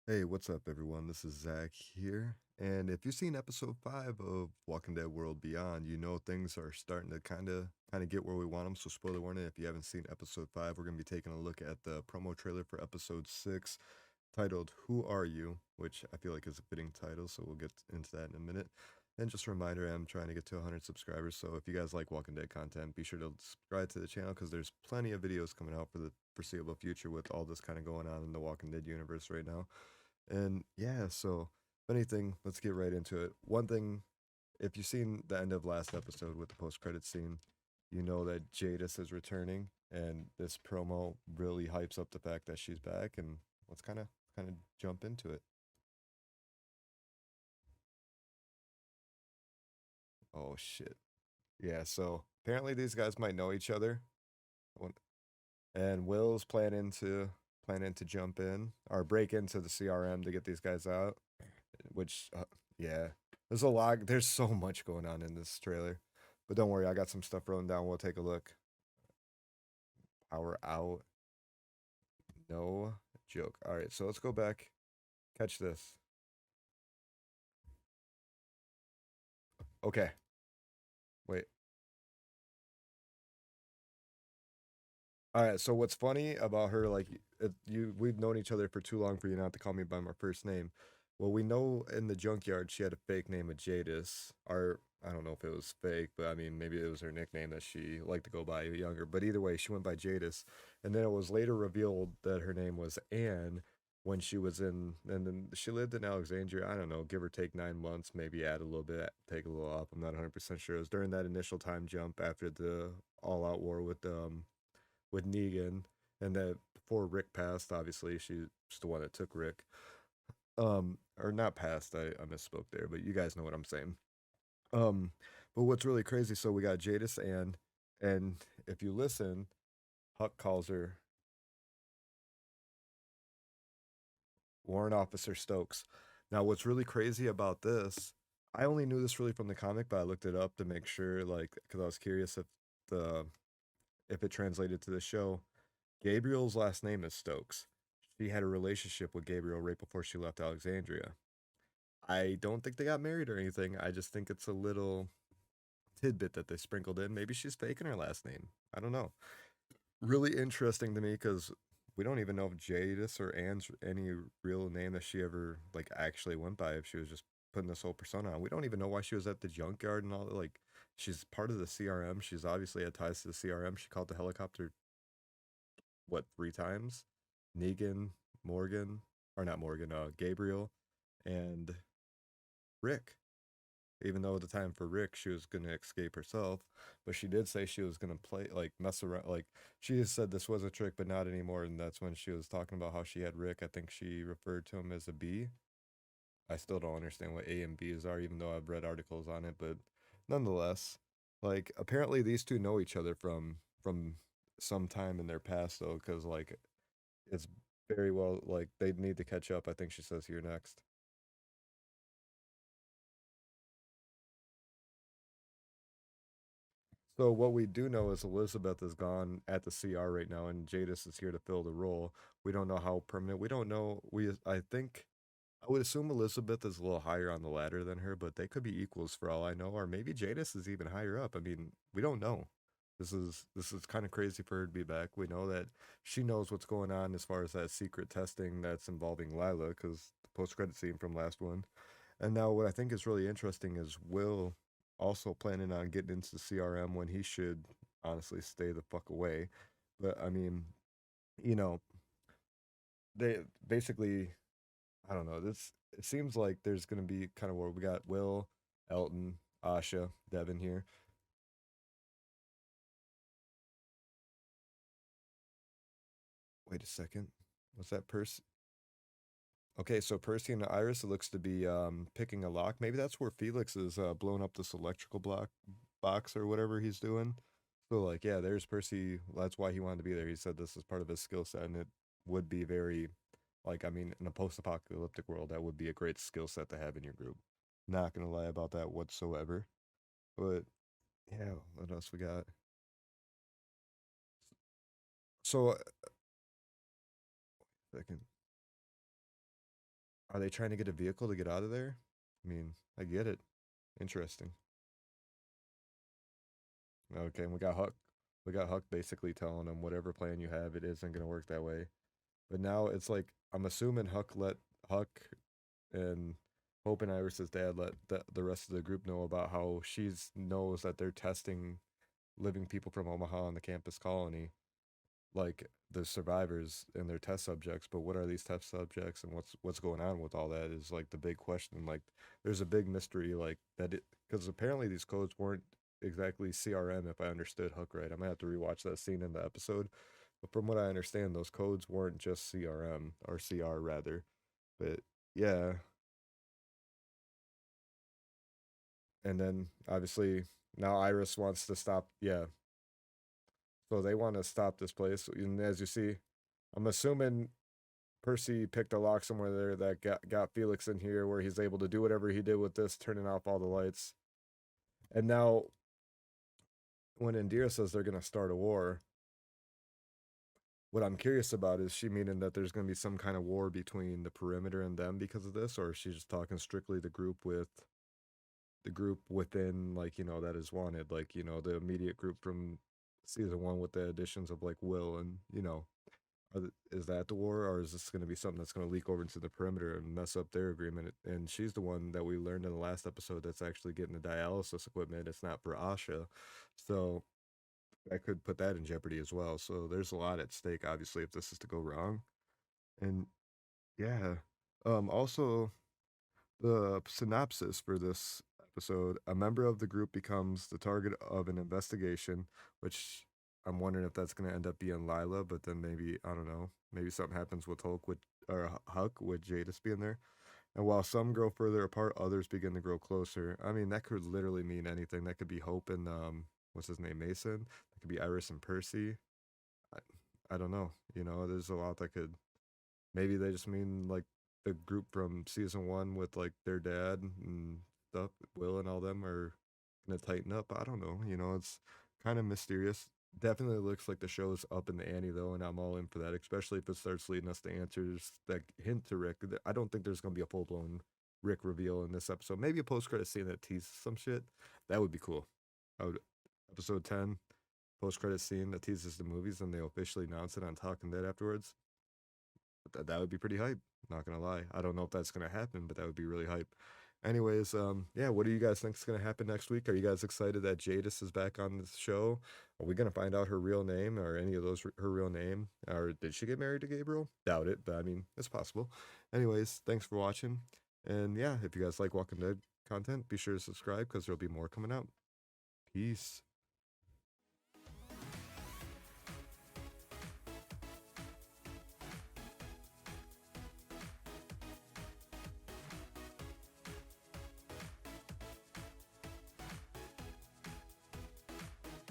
Hey, what's up, everyone? This is Zach here. And if you've seen episode 5 of Walking Dead World Beyond, you know things are starting to kind of get where we want them. So, spoiler warning, if you haven't seen episode 5, we're going to be taking a look at the promo trailer for episode 6 titled Who Are You, which I feel like is a fitting title, so we'll get into that in a minute. And just a reminder, I'm trying to get to 100 subscribers, so if you guys like Walking Dead content, be sure to subscribe to the channel because there's plenty of videos coming out for the foreseeable future with all this kind of going on in the Walking Dead universe right now. And yeah, so if anything, let's get right into it. One thing, if you've seen the end of last episode with the post-credit scene, you know that Jadis is returning, and this promo really hypes up the fact that she's back. And let's kind of jump into it. Oh shit! Yeah, so apparently these guys might know each other, and Will's planning to jump in or break into the CRM to get these guys out. Which yeah, there's a lot, there's so much going on in this trailer, but don't worry, I got some stuff written down. We'll take a look. Power out, no joke. All right, so let's go back. Catch this. Okay, wait. All right, so what's funny about her, like, we've known each other for too long for you not to call me by my first name. Well, we know in the junkyard she had a fake name of Jadis. Or I don't know if it was fake, but I mean maybe it was her nickname that she liked to go by younger. But either way, she went by Jadis. And then it was later revealed that her name was Anne when she was in, and then she lived in Alexandria. I don't know, give or take 9 months, maybe add a little bit, take a little off. I'm not 100% sure. It was during that initial time jump after the all out war with Negan, and that before Rick passed, obviously she's the one that took Rick. Or not passed. I misspoke there, but you guys know what I'm saying. Um, but what's really crazy? So we got Jadis and if you listen, Huck calls her Warrant Officer Stokes. Now, what's really crazy about this? I only knew this really from the comic, but I looked it up to make sure, like, because I was curious the if it translated to the show. Gabriel's last name is Stokes. She had a relationship with Gabriel right before she left Alexandria. I don't think they got married or anything. I just think it's a little tidbit that they sprinkled in. Maybe she's faking her last name. I don't know. Really interesting to me because we don't even know if Jadis or Anne's any real name that she ever like actually went by. If she was just putting this whole persona on, we don't even know why she was at the junkyard and all that. Like, she's part of the CRM. She's obviously had ties to the CRM. She called the helicopter what 3 times? Negan, Morgan, or not Morgan, Gabriel, and Rick. Even though at the time for Rick, she was gonna escape herself, but she did say she was gonna play like mess around. Like, she just said this was a trick, but not anymore. And that's when she was talking about how she had Rick. I think she referred to him as a B. I still don't understand what A and B's are, even though I've read articles on it. But nonetheless, like, apparently these two know each other from some time in their past though, because like it's very well like they need to catch up. I think she says here next. So what we do know is Elizabeth is gone at the CR right now, and Jadis is here to fill the role. We don't know how permanent. We don't know. I think I would assume Elizabeth is a little higher on the ladder than her, but they could be equals for all I know, or maybe Jadis is even higher up. I mean, we don't know. This is kind of crazy for her to be back. We know that she knows what's going on as far as that secret testing that's involving Lila, because the post credit scene from last one. And now what I think is really interesting is Will also planning on getting into the CRM when he should honestly stay the fuck away. But I mean, you know, they basically, I don't know. This it seems like there's gonna be kind of where we got Will, Elton, Asha, Devin here. Wait a second. Was that Percy? Okay, so Percy and Iris, it looks to be picking a lock. Maybe that's where Felix is blowing up this electrical block box or whatever he's doing. So like, yeah, there's Percy. That's why he wanted to be there. He said this is part of his skill set, and it would be very, like, I mean, in a post-apocalyptic world, that would be a great skill set to have in your group. Not gonna lie about that whatsoever. But yeah, what else we got? So second. Are they trying to get a vehicle to get out of there? I mean, I get it. Interesting. Okay, and we got Huck. We got Huck basically telling him whatever plan you have, it isn't gonna work that way. But now it's like I'm assuming Huck and Hope and Iris's dad let the rest of the group know about how she's knows that they're testing living people from Omaha on the campus colony, like the survivors and their test subjects. But what are these test subjects and what's going on with all that is like the big question. Like there's a big mystery like that it because apparently these codes weren't exactly CRM if I understood Hook right. I might have to rewatch that scene in the episode. But from what I understand, those codes weren't just CRM or CR rather. But yeah, and then obviously now Iris wants to stop. Yeah, so they want to stop this place. And as you see, I'm assuming Percy picked a lock somewhere there that got Felix in here, where he's able to do whatever he did with this, turning off all the lights. And now, when Indira says they're gonna start a war, what I'm curious about is she meaning that there's gonna be some kind of war between the perimeter and them because of this, or is she just talking strictly the group within like that is wanted, like the immediate group from season one with the additions of like Will and is that the war, or is this going to be something that's going to leak over into the perimeter and mess up their agreement? And she's the one that we learned in the last episode that's actually getting the dialysis equipment. It's not for Asha, so that could put that in jeopardy as well. So there's a lot at stake, obviously, if this is to go wrong. And yeah, also the synopsis for this episode: a member of the group becomes the target of an investigation, which I'm wondering if that's going to end up being Lila, but then maybe, I don't know, maybe something happens with Hulk with or Huck with Jadis being there. And while some grow further apart, others begin to grow closer. I mean, that could literally mean anything. That could be Hope and what's his name, Mason. That could be Iris and Percy. I don't know. There's a lot that could. Maybe they just mean like the group from season one with like their dad and stuff, Will and all them are gonna tighten up. I don't know. It's kind of mysterious. Definitely looks like the show's up in the ante though, and I'm all in for that, especially if it starts leading us to answers that hint to Rick. I don't think there's gonna be a full blown Rick reveal in this episode. Maybe a post credit scene that teases some shit. That would be cool. I would episode 10 post credit scene that teases the movies and they officially announce it on Talking Dead afterwards. That would be pretty hype. Not gonna lie. I don't know if that's gonna happen, but that would be really hype. Anyways, yeah, what do you guys think is gonna happen next week? Are you guys excited that Jadis is back on the show? Are we gonna find out her real name or any of those her real name? Or did she get married to Gabriel? Doubt it, but I mean it's possible. Anyways, thanks for watching. And yeah, if you guys like Walking Dead content, be sure to subscribe because there'll be more coming out. Peace.